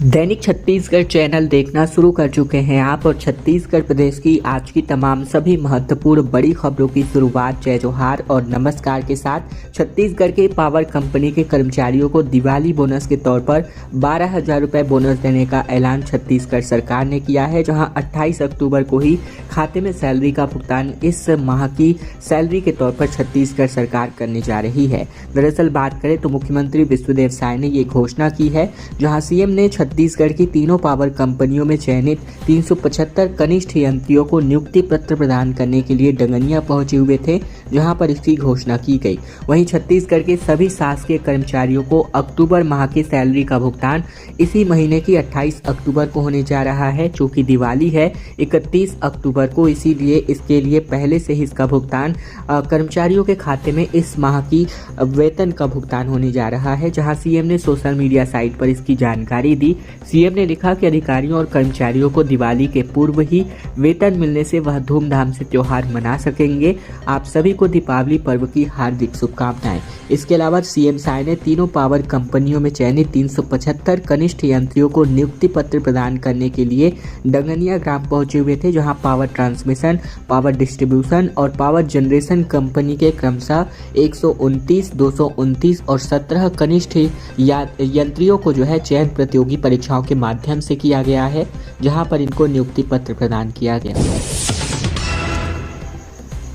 दैनिक Chhattisgarh channel देखना शुरू कर चुके हैं आप और छत्तीसगढ़ प्रदेश की आज की तमाम सभी महत्वपूर्ण बड़ी खबरों की शुरुआत जय जोहार और नमस्कार के साथ। छत्तीसगढ़ के पावर कंपनी के कर्मचारियों को दिवाली बोनस के तौर पर 12,000 रुपये बोनस देने का ऐलान छत्तीसगढ़ सरकार ने किया है, जहां 28 अक्टूबर को ही खाते में सैलरी का भुगतान इस माह की सैलरी के तौर पर छत्तीसगढ़ सरकार करने जा रही है। दरअसल बात करें तो मुख्यमंत्री विष्णुदेव साय ने ये घोषणा की है, जहां सीएम ने छत्तीसगढ़ की तीनों पावर कंपनियों में चयनित 375 कनिष्ठ यंत्रियों को नियुक्ति पत्र प्रदान करने के लिए डंगनिया पहुंचे हुए थे, जहां पर इसकी घोषणा की गई। वहीं छत्तीसगढ़ के सभी शासकीय कर्मचारियों को अक्टूबर माह की सैलरी का भुगतान इसी महीने की 28 अक्टूबर को होने जा रहा है। चूंकि दिवाली है 31 अक्टूबर को, इसीलिए इसके लिए पहले से ही इसका भुगतान कर्मचारियों के खाते में इस माह की वेतन का भुगतान होने जा रहा है। जहां सीएम ने सोशल मीडिया साइट पर इसकी जानकारी दी। सीएम ने लिखा कि अधिकारियों और कर्मचारियों को दिवाली के पूर्व ही वेतन मिलने से वह धूमधाम से त्योहार मना सकेंगे। आप सभी को दीपावली पर्व की हार्दिक शुभकामनाएं। इसके अलावा सीएम साय ने तीनों पावर कंपनियों में चयनित 375 कनिष्ठ यंत्रियों को नियुक्ति पत्र प्रदान करने के लिए डंगनिया ग्राम पहुंचे हुए थे, जहां पावर ट्रांसमिशन, पावर डिस्ट्रीब्यूशन और पावर जनरेशन कंपनी के क्रमशः 129, 229 और 17 कनिष्ठ यंत्रियों को चयन प्रतियोगी परीक्षाओं के माध्यम से किया गया है, जहां पर इनको नियुक्ति पत्र प्रदान किया गया।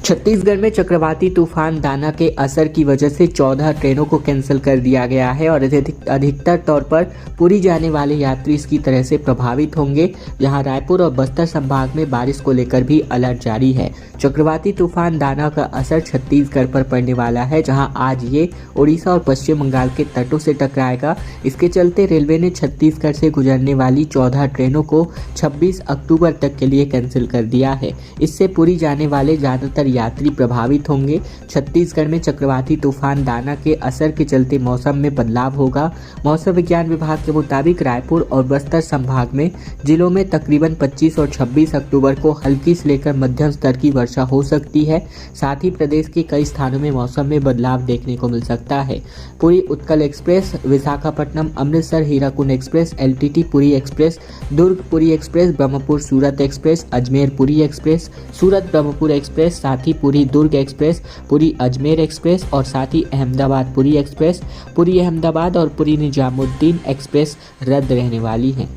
छत्तीसगढ़ में चक्रवाती तूफान दाना के असर की वजह से 14 ट्रेनों को कैंसिल कर दिया गया है और अधिकतर तौर पर पुरी जाने वाले यात्री इसकी तरह से प्रभावित होंगे। जहां रायपुर और बस्तर संभाग में बारिश को लेकर भी अलर्ट जारी है। चक्रवाती तूफान दाना का असर छत्तीसगढ़ पर पड़ने वाला है, जहां आज ये उड़ीसा और पश्चिम बंगाल के तटों से टकराएगा। इसके चलते रेलवे ने छत्तीसगढ़ से गुजरने वाली 14 ट्रेनों को 26 अक्टूबर तक के लिए कैंसिल कर दिया है। इससे पुरी जाने वाले ज्यादातर यात्री प्रभावित होंगे। छत्तीसगढ़ में चक्रवाती तूफान दाना के असर के चलते मौसम में बदलाव होगा। मौसम विज्ञान विभाग के मुताबिक रायपुर और बस्तर संभाग में जिलों में तकरीबन 25 और 26 अक्टूबर को हल्की से लेकर मध्यम स्तर की वर्षा हो सकती है। साथ ही प्रदेश के कई स्थानों में मौसम में बदलाव देखने को मिल सकता है। Puri Utkal express, Visakhapatnam Amritsar Hirakud express, LTT Puri express, Durg Puri express, Brahmapur Surat express, Ajmer Puri express, Surat Brahmapur express, साथ ही पुरी दुर्ग एक्सप्रेस, पुरी अजमेर एक्सप्रेस और साथ ही अहमदाबाद पुरी एक्सप्रेस, पुरी अहमदाबाद और पुरी निजामुद्दीन एक्सप्रेस रद्द रहने वाली हैं।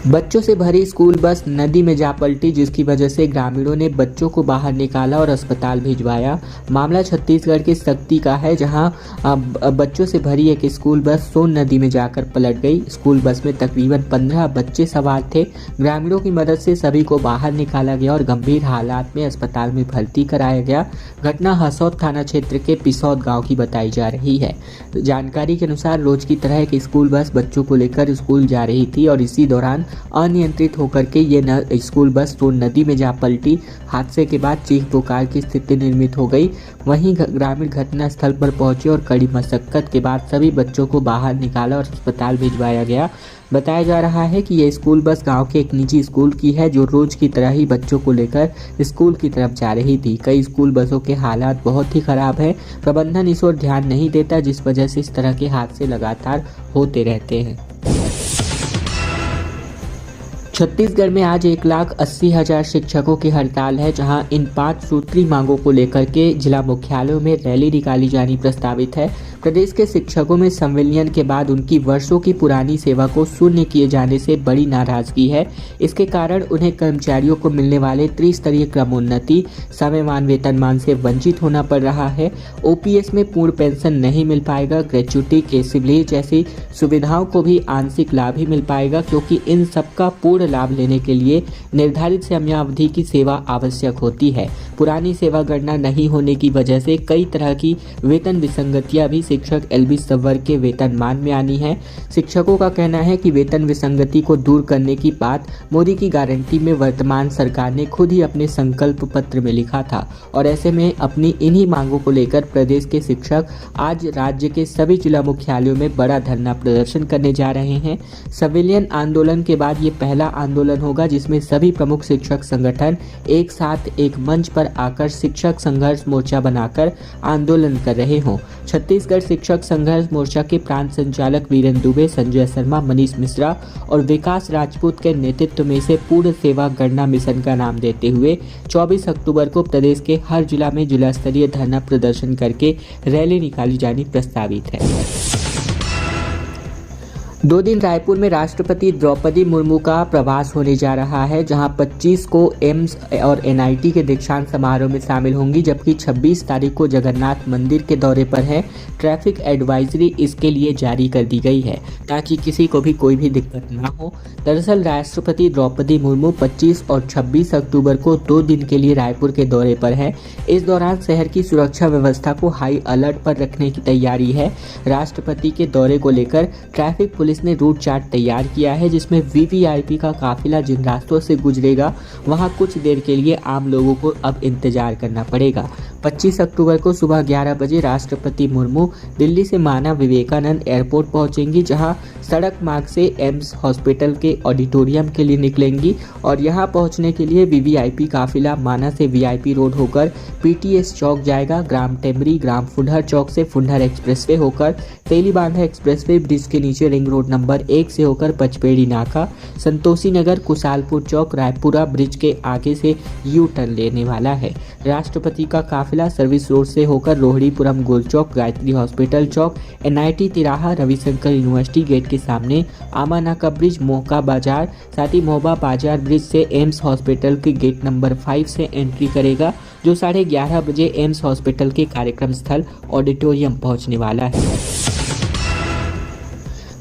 बच्चों से भरी स्कूल बस नदी में जा पलटी, जिसकी वजह से ग्रामीणों ने बच्चों को बाहर निकाला और अस्पताल भिजवाया। मामला छत्तीसगढ़ के सक्ती का है, जहां बच्चों से भरी एक स्कूल बस सोन नदी में जाकर पलट गई। स्कूल बस में तकरीबन 15 बच्चे सवार थे। ग्रामीणों की मदद से सभी को बाहर निकाला गया और गंभीर हालात में अस्पताल में भर्ती कराया गया। घटना हसौद थाना क्षेत्र के पिसौद गाँव की बताई जा रही है। जानकारी के अनुसार रोज की तरह एक स्कूल बस बच्चों को लेकर स्कूल जा रही थी और इसी दौरान अनियंत्रित होकर के ये स्कूल बस सोन नदी में जा पलटी। हादसे के बाद चीख पुकार की स्थिति निर्मित हो गई। वहीं ग्रामीण घटना स्थल पर पहुंचे और कड़ी मशक्कत के बाद सभी बच्चों को बाहर निकाला और अस्पताल भिजवाया गया। बताया जा रहा है कि यह स्कूल बस गांव के एक निजी स्कूल की है, जो रोज की तरह ही बच्चों को लेकर स्कूल की तरफ जा रही थी। कई स्कूल बसों के हालात बहुत ही खराब है। प्रबंधन इस ओर ध्यान नहीं देता, जिस वजह से इस तरह के हादसे लगातार होते रहते हैं। छत्तीसगढ़ में आज 1,80,000 शिक्षकों की हड़ताल है, जहां इन 5 सूत्री मांगों को लेकर के जिला मुख्यालयों में रैली निकाली जानी प्रस्तावित है। प्रदेश के शिक्षकों में संविलियन के बाद उनकी वर्षों की पुरानी सेवा को शून्य किए जाने से बड़ी नाराजगी है। इसके कारण उन्हें कर्मचारियों को मिलने वाले त्रिस्तरीय क्रमोन्नति, समयमान वेतनमान से वंचित होना पड़ रहा है। ओपीएस में पूर्ण पेंशन नहीं मिल पाएगा। ग्रेच्युटी, केसिव लीव जैसी सुविधाओं को भी आंशिक लाभ ही मिल पाएगा, क्योंकि इन सबका पूर्ण लाभ लेने के लिए निर्धारित समयावधि की सेवा आवश्यक होती है। पुरानी सेवा गणना नहीं होने की वजह से कई तरह की वेतन विसंगतियां भी शिक्षक एलबी संवर्ग के वेतनमान में आनी है। शिक्षकों का कहना है कि वेतन विसंगति को दूर करने की बात मोदी की गारंटी में वर्तमान सरकार ने खुद ही अपने संकल्प पत्र में लिखा था और ऐसे में अपनी इन्हीं मांगों को लेकर प्रदेश के शिक्षक आज राज्य के सभी जिला मुख्यालयों में बड़ा धरना प्रदर्शन करने जा रहे हैं। संविलियन आंदोलन के बाद ये पहला आंदोलन होगा जिसमें सभी प्रमुख शिक्षक संगठन एक साथ एक मंच पर आकर शिक्षक संघर्ष मोर्चा बनाकर आंदोलन कर रहे हों। छत्तीसगढ़ शिक्षक संघर्ष मोर्चा के प्रांत संचालक वीरेंद्र दुबे, संजय शर्मा, मनीष मिश्रा और विकास राजपूत के नेतृत्व में से पूर्ण सेवा गणना मिशन का नाम देते हुए 24 अक्टूबर को प्रदेश के हर जिला में जिला स्तरीय धरना प्रदर्शन करके रैली निकाली जानी प्रस्तावित है। 2 दिन रायपुर में राष्ट्रपति द्रौपदी मुर्मू का प्रवास होने जा रहा है, जहां 25 को एम्स और एनआईटी के दीक्षांत समारोह में शामिल होंगी, जबकि 26 तारीख को जगन्नाथ मंदिर के दौरे पर है। ट्रैफिक एडवाइजरी इसके लिए जारी कर दी गई है ताकि किसी को भी कोई भी दिक्कत ना हो। दरअसल राष्ट्रपति द्रौपदी मुर्मू 25 और 26 अक्टूबर को 2 दिन के लिए रायपुर के दौरे पर है। इस दौरान शहर की सुरक्षा व्यवस्था को हाई अलर्ट पर रखने की तैयारी है। राष्ट्रपति के दौरे को लेकर ट्रैफिक पुलिस ने रूट चार्ट तैयार किया है, जिसमें वीवीआईपी का काफिला जिन रास्तों से गुजरेगा वहां कुछ देर के लिए आम लोगों को अब इंतजार करना पड़ेगा। 25 अक्टूबर को सुबह 11 बजे राष्ट्रपति मुर्मू दिल्ली से माना विवेकानंद एयरपोर्ट पहुंचेंगी, जहां सड़क मार्ग से एम्स हॉस्पिटल के ऑडिटोरियम के लिए निकलेंगी और यहां पहुंचने के लिए वीवीआईपी काफिला माना से वीआईपी रोड होकर पीटीएस चौक जाएगा। ग्राम टेमरी, ग्राम फुंडहर चौक से फुंडहर एक्सप्रेसवे होकर तेलीबांधा एक्सप्रेसवे ब्रिज के नीचे रिंग रोड नंबर 1 से होकर पचपेड़ी नाका, संतोषी नगर, कुशालपुर चौक, रायपुरा ब्रिज के आगे से यू टर्न लेने वाला है। राष्ट्रपति का काफिला सर्विस रोड से होकर रोहिणीपुरम गोल चौक, गायत्री हॉस्पिटल चौक, एनआईटी तिराहा, रविशंकर यूनिवर्सिटी गेट के सामने, आमानाका ब्रिज, मोहका बाजार, साथ ही मोहबा बाजार ब्रिज से एम्स हॉस्पिटल के गेट नंबर 5 से एंट्री करेगा, जो 11:30 बजे एम्स हॉस्पिटल के कार्यक्रम स्थल ऑडिटोरियम पहुंचने वाला है।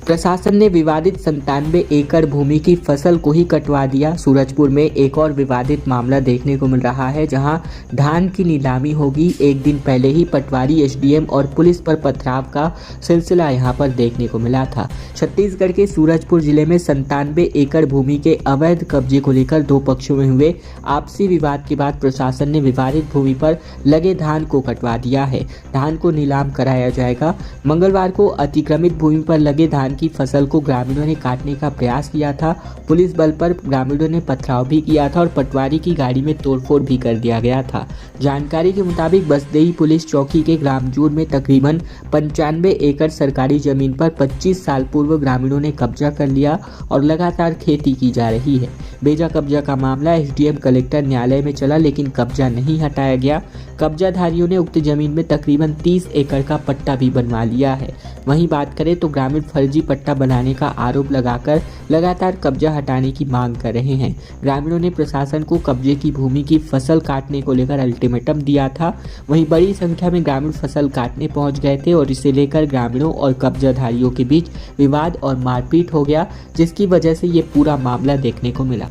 प्रशासन ने विवादित 97 एकड़ भूमि की फसल को ही कटवा दिया। सूरजपुर में एक और विवादित मामला देखने को मिल रहा है, जहां धान की नीलामी होगी। एक दिन पहले ही पटवारी, एसडीएम और पुलिस पर पथराव का सिलसिला यहां पर देखने को मिला था। छत्तीसगढ़ के सूरजपुर जिले में 97 एकड़ भूमि के अवैध कब्जे को लेकर 2 पक्षों में हुए आपसी विवाद के बाद प्रशासन ने विवादित भूमि पर लगे धान को कटवा दिया है। धान को नीलाम कराया जाएगा। मंगलवार को अतिक्रमित भूमि पर लगे धान की फसल को ग्रामीणों ने काटने का प्रयास किया था। पुलिस बल पर ग्रामीणों ने पथराव भी किया था और पटवारी की गाड़ी में तोड़फोड़ भी कर दिया गया था। जानकारी के मुताबिक बसदेई पुलिस चौकी के ग्रामजूर में तकरीबन 95 एकड़ सरकारी जमीन पर 25 साल पूर्व ग्रामीणों ने कब्जा कर लिया और लगातार खेती की जा रही है। बेजा कब्जा का मामला एसडीएम कलेक्टर न्यायालय में चला, लेकिन कब्जा नहीं हटाया गया। कब्जाधारियों ने उक्त जमीन में तकरीबन 30 एकड़ का पट्टा भी बनवा लिया है। वहीं बात करें तो ग्रामीण फर्जी पट्टा बनाने का आरोप लगाकर लगातार कब्जा हटाने की मांग कर रहे हैं। ग्रामीणों ने प्रशासन को कब्जे की भूमि की फसल काटने को लेकर अल्टीमेटम दिया था। वहीं बड़ी संख्या में ग्रामीण फसल काटने पहुंच गए थे और इसे लेकर ग्रामीणों और कब्जाधारियों के बीच विवाद और मारपीट हो गया, जिसकी वजह से ये पूरा मामला देखने को मिला।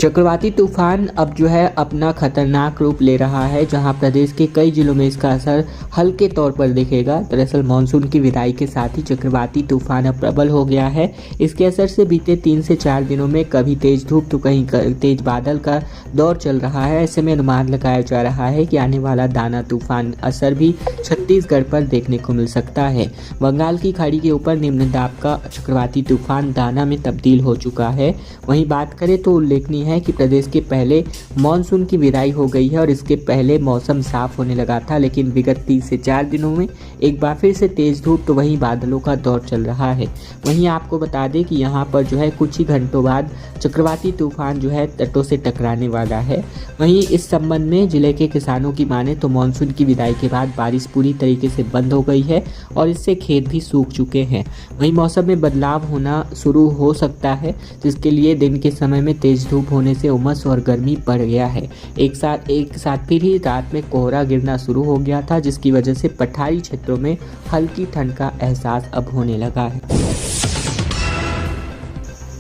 चक्रवाती तूफान अब अपना खतरनाक रूप ले रहा है, जहां प्रदेश के कई जिलों में इसका असर हल्के तौर पर दिखेगा। दरअसल मानसून की विदाई के साथ ही चक्रवाती तूफान अब प्रबल हो गया है। इसके असर से बीते 3 से 4 दिनों में कभी तेज धूप तो कहीं तेज बादल का दौर चल रहा है। ऐसे में अनुमान लगाया जा रहा है कि आने वाला दाना तूफान असर भी छत्तीसगढ़ पर देखने को मिल सकता है। बंगाल की खाड़ी के ऊपर निम्न दाब का चक्रवाती तूफान दाना में तब्दील हो चुका है। वहीं बात करें तो उल्लेखनीय है कि प्रदेश के पहले मानसून की विदाई हो गई है और इसके पहले मौसम साफ होने लगा था, लेकिन विगत 3 से 4 दिनों में एक बार फिर से तेज धूप तो वहीं बादलों का दौर चल रहा है। वहीं आपको बता दें कि यहाँ पर कुछ ही घंटों बाद चक्रवाती तूफान तटों से टकराने वाला है। वहीं इस संबंध में जिले के किसानों की माने तो मानसून की विदाई के बाद बारिश पूरी तरीके से बंद हो गई है और इससे खेत भी सूख चुके हैं। वहीं मौसम में बदलाव होना शुरू हो सकता है, जिसके लिए दिन के समय में तेज धूप होने से उमस और गर्मी बढ़ गया है। एक साथ फिर ही रात में कोहरा गिरना शुरू हो गया था, जिसकी वजह से पठारी क्षेत्रों में हल्की ठंड का एहसास अब होने लगा है।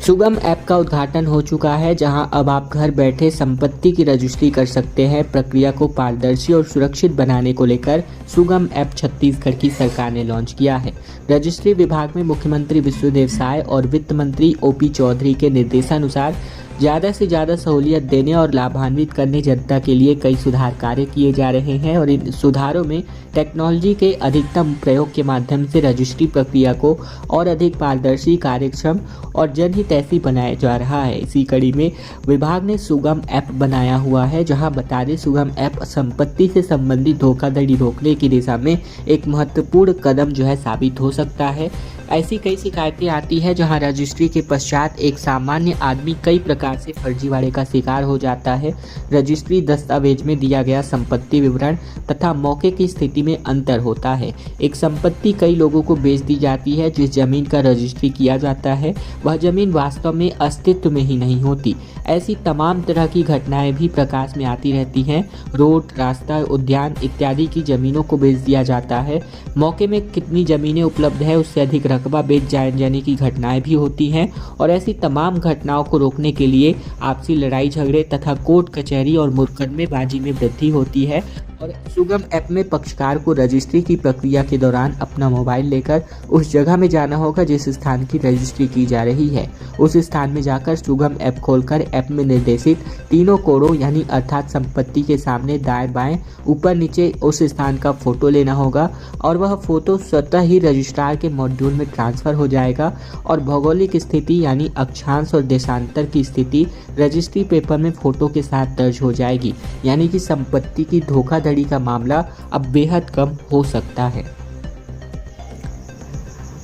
सुगम ऐप का उद्घाटन हो चुका है, जहां अब आप घर बैठे संपत्ति की रजिस्ट्री कर सकते हैं। प्रक्रिया को पारदर्शी और सुरक्षित बनाने को लेकर सुगम ऐप छत्तीसगढ़ की सरकार ने लॉन्च किया है। रजिस्ट्री विभाग में मुख्यमंत्री विष्णुदेव साय और वित्त मंत्री ओपी चौधरी के निर्देशानुसार ज़्यादा से ज़्यादा सहूलियत देने और लाभान्वित करने जनता के लिए कई सुधार कार्य किए जा रहे हैं और इन सुधारों में टेक्नोलॉजी के अधिकतम प्रयोग के माध्यम से रजिस्ट्री प्रक्रिया को और अधिक पारदर्शी, कार्यक्षम और जनहित ऐसी बनाया जा रहा है। इसी कड़ी में विभाग ने सुगम ऐप बनाया हुआ है, जहां बता दें सुगम ऐप संपत्ति से संबंधित धोखाधड़ी रोकने की दिशा में एक महत्वपूर्ण कदम साबित हो सकता है। ऐसी कई शिकायतें आती है जहां रजिस्ट्री के पश्चात एक सामान्य आदमी कई प्रकार से फर्जीवाड़े का शिकार हो जाता है। रजिस्ट्री दस्तावेज में दिया गया संपत्ति विवरण तथा मौके की स्थिति में अंतर होता है। एक संपत्ति कई लोगों को बेच दी जाती है। जिस जमीन का रजिस्ट्री किया जाता है वह जमीन वास्तव में अस्तित्व में ही नहीं होती। ऐसी तमाम तरह की घटनाएं भी प्रकाश में आती रहती हैं। रोड, रास्ता, उद्यान इत्यादि की जमीनों को बेच दिया जाता है। मौके में कितनी जमीनें उपलब्ध है उससे अधिक रकबा बेच जाने की घटनाएं भी होती हैं और ऐसी तमाम घटनाओं को रोकने के लिए आपसी लड़ाई झगड़े तथा कोर्ट कचहरी और मुकदमेबाजी में वृद्धि होती है। और सुगम ऐप में पक्षकार को रजिस्ट्री की प्रक्रिया के दौरान अपना मोबाइल लेकर उस जगह में जाना होगा जिस स्थान की रजिस्ट्री की जा रही है। उस स्थान में जाकर सुगम ऐप खोलकर ऐप में निर्देशित तीनों कोणों यानी अर्थात संपत्ति के सामने, दाएं बाएं, ऊपर नीचे उस स्थान का फोटो लेना होगा और वह फोटो स्वतः ही रजिस्ट्रार के मॉड्यूल में ट्रांसफर हो जाएगा और भौगोलिक स्थिति यानी अक्षांश और देशांतर की स्थिति रजिस्ट्री पेपर में फोटो के साथ दर्ज हो जाएगी। यानी कि संपत्ति की धोखाधड़ी का मामला अब बेहद कम हो सकता है।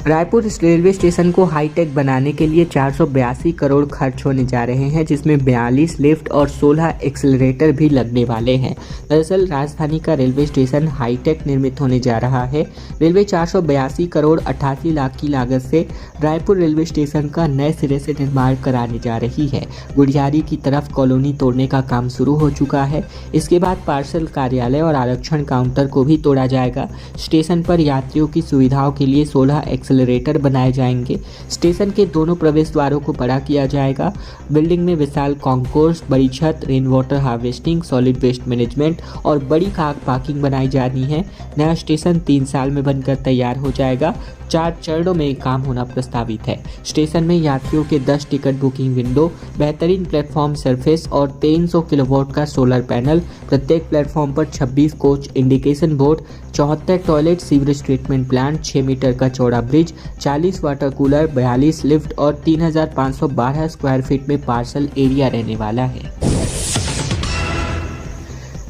रायपुर रेलवे स्टेशन को हाईटेक बनाने के लिए 482 करोड़ खर्च होने जा रहे हैं, जिसमें 42 लिफ्ट और 16 एक्सेलरेटर भी लगने वाले हैं। दरअसल राजधानी का रेलवे स्टेशन हाईटेक निर्मित होने जा रहा है। रेलवे 482 करोड़ 88 लाख की लागत से रायपुर रेलवे स्टेशन का नए सिरे से निर्माण कराने जा रही है। गुड़ियारी की तरफ कॉलोनी तोड़ने का काम शुरू हो चुका है। इसके बाद पार्सल कार्यालय और आरक्षण काउंटर को भी तोड़ा जाएगा। स्टेशन पर यात्रियों की सुविधाओं के लिए 16 एक्सेलरेटर बनाए जाएंगे। स्टेशन के दोनों प्रवेश द्वारों को बड़ा किया जाएगा। बिल्डिंग में विशाल कॉन्कोर्स, बड़ी छत, rain water harvesting, solid waste management और बड़ी कार पार्किंग बनाई जानी है। नया स्टेशन 3 साल में बनकर तैयार हो जाएगा। 4 चरणों में काम होना प्रस्तावित है। स्टेशन में यात्रियों के 10 टिकट बुकिंग विंडो, बेहतरीन प्लेटफॉर्म सरफेस और 300 किलोवाट का सोलर पैनल, प्रत्येक प्लेटफॉर्म पर 26 coach indication board, 74 toilet, sewerage treatment plant, 6 metre का चौड़ा ब्रिज, 40 वाटर कूलर, 42 लिफ्ट और 3512 स्क्वायर फीट में पार्सल एरिया रहने वाला है।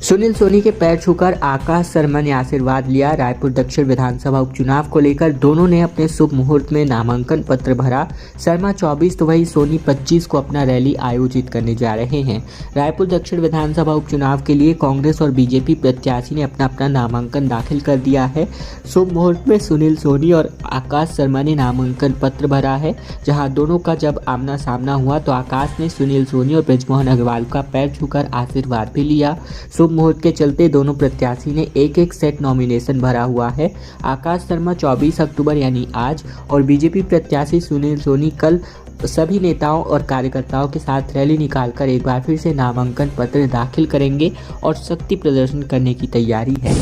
सुनील सोनी के पैर छूकर आकाश शर्मा ने आशीर्वाद लिया। रायपुर दक्षिण विधानसभा उपचुनाव को लेकर दोनों ने अपने शुभ मुहूर्त में नामांकन पत्र भरा। शर्मा 24 तो वही सोनी 25 को अपना रैली आयोजित करने जा रहे हैं। रायपुर दक्षिण विधानसभा उपचुनाव के लिए कांग्रेस और बीजेपी प्रत्याशी ने अपना नामांकन दाखिल कर दिया है। शुभ मुहूर्त में सुनील सोनी और आकाश शर्मा ने नामांकन पत्र भरा है, जहाँ दोनों का जब आमना सामना हुआ तो आकाश ने सुनील सोनी और बृजमोहन अग्रवाल का पैर छूकर आशीर्वाद भी लिया। शुभ मुहूर्त के चलते दोनों प्रत्याशी ने एक सेट नॉमिनेशन भरा हुआ है। आकाश शर्मा 24 अक्टूबर यानी आज और बीजेपी प्रत्याशी सुनील सोनी कल सभी नेताओं और कार्यकर्ताओं के साथ रैली निकालकर एक बार फिर से नामांकन पत्र दाखिल करेंगे और शक्ति प्रदर्शन करने की तैयारी है।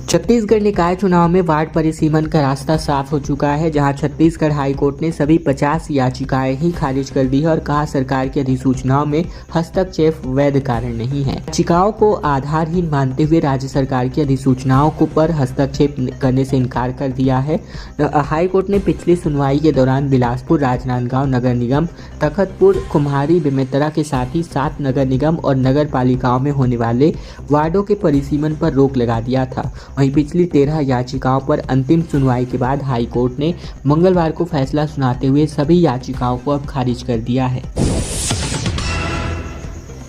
छत्तीसगढ़ निकाय चुनाव में वार्ड परिसीमन का रास्ता साफ हो चुका है, जहां छत्तीसगढ़ हाईकोर्ट ने सभी 50 याचिकाएं ही खारिज कर दी है और कहा सरकार की अधिसूचनाओं में हस्तक्षेप वैध कारण नहीं है। याचिकाओं को आधारहीन मानते हुए राज्य सरकार की अधिसूचनाओं को पर हस्तक्षेप करने से इनकार कर दिया है। हाईकोर्ट ने पिछली सुनवाई के दौरान बिलासपुर, राजनांदगांव नगर निगम, तखतपुर, कुम्हारी, बेमेतरा के साथ ही 7 नगर निगम और नगर पालिकाओं में होने वाले वार्डों के परिसीमन पर रोक लगा दिया था। वहीं पिछली 13 याचिकाओं पर अंतिम सुनवाई के बाद हाईकोर्ट ने मंगलवार को फैसला सुनाते हुए सभी याचिकाओं को अब खारिज कर दिया है।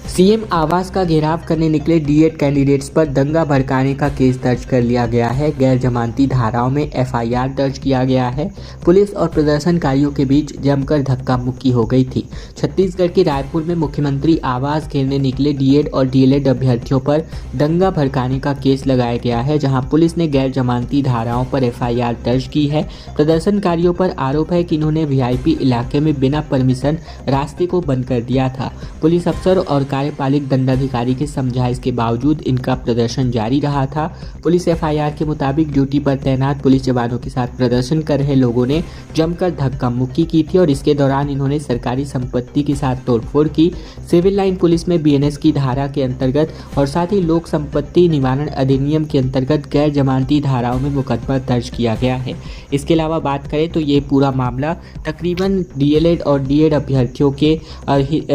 सीएम आवास का घेराव करने निकले डीएड कैंडिडेट्स पर दंगा भड़काने का केस दर्ज कर लिया गया है। गैर जमानती धाराओं में एफआईआर दर्ज किया गया है। पुलिस और प्रदर्शनकारियों के बीच जमकर धक्का मुक्की हो गई थी। छत्तीसगढ़ के रायपुर में मुख्यमंत्री आवास घेरने निकले डीएड और डीएलएड अभ्यर्थियों पर दंगा भड़काने का केस लगाया गया है, जहां पुलिस ने गैर जमानती धाराओं पर एफआईआर दर्ज की है। प्रदर्शनकारियों पर आरोप है कि इन्होंने वीआईपी इलाके में बिना परमिशन रास्ते को बंद कर दिया था। पुलिस अफसर और कार्यपालिक दंडाधिकारी के समझाइश के बावजूद इनका प्रदर्शन जारी रहा था। पुलिस एफआईआर के मुताबिक ड्यूटी पर तैनात पुलिस जवानों के साथ प्रदर्शन कर रहे लोगों ने जमकर धक्का मुक्की की थी और इसके दौरान इन्होंने सरकारी संपत्ति के साथ तोड़फोड़ की। सिविल लाइन पुलिस में बीएनएस की धारा के अंतर्गत और साथ ही लोक संपत्ति निवारण अधिनियम के अंतर्गत गैर जमानती धाराओं में मुकदमा दर्ज किया गया है। इसके अलावा बात करें तो ये पूरा मामला तकरीबन डीएलएड और डीएड अभ्यर्थियों के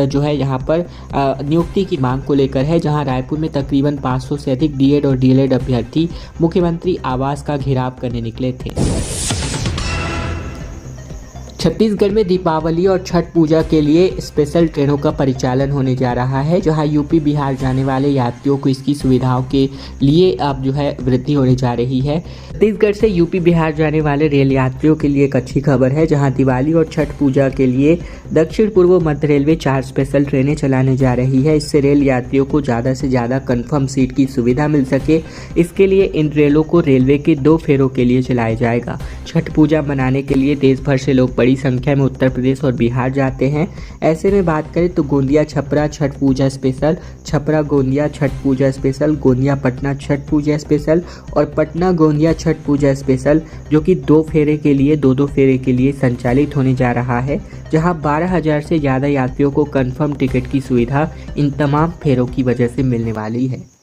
जो है यहाँ पर नियुक्ति की मांग को लेकर है, जहां रायपुर में तकरीबन 500 से अधिक डीएड और डीएलएड अभ्यर्थी मुख्यमंत्री आवास का घेराव करने निकले थे। छत्तीसगढ़ में दीपावली और छठ पूजा के लिए स्पेशल ट्रेनों का परिचालन होने जा रहा है, जहां यूपी बिहार जाने वाले यात्रियों को इसकी सुविधाओं के लिए अब जो है वृद्धि होने जा रही है। छत्तीसगढ़ से यूपी बिहार जाने वाले रेल यात्रियों के लिए एक अच्छी खबर है, जहां दिवाली और छठ पूजा के लिए दक्षिण पूर्व मध्य रेलवे 4 स्पेशल ट्रेनें चलाने जा रही है। इससे रेल यात्रियों को ज़्यादा से ज़्यादा कन्फर्म सीट की सुविधा मिल सके, इसके लिए इन रेलों को रेलवे के 2 फेरों के लिए चलाया जाएगा। छठ पूजा मनाने के लिए देश भर से लोग बड़ी संख्या में उत्तर प्रदेश और बिहार जाते हैं। ऐसे में बात करें तो गोंदिया छपरा छठ पूजा स्पेशल, छपरा गोंदिया छठ पूजा स्पेशल, गोंदिया पटना छठ पूजा स्पेशल और पटना गोंदिया छठ पूजा स्पेशल, जो कि 2 फेरे के लिए 2-2 फेरे के लिए संचालित होने जा रहा है, जहां 12,000 से ज़्यादा यात्रियों को कंफर्म टिकट की सुविधा इन तमाम फेरों की वजह से मिलने वाली है।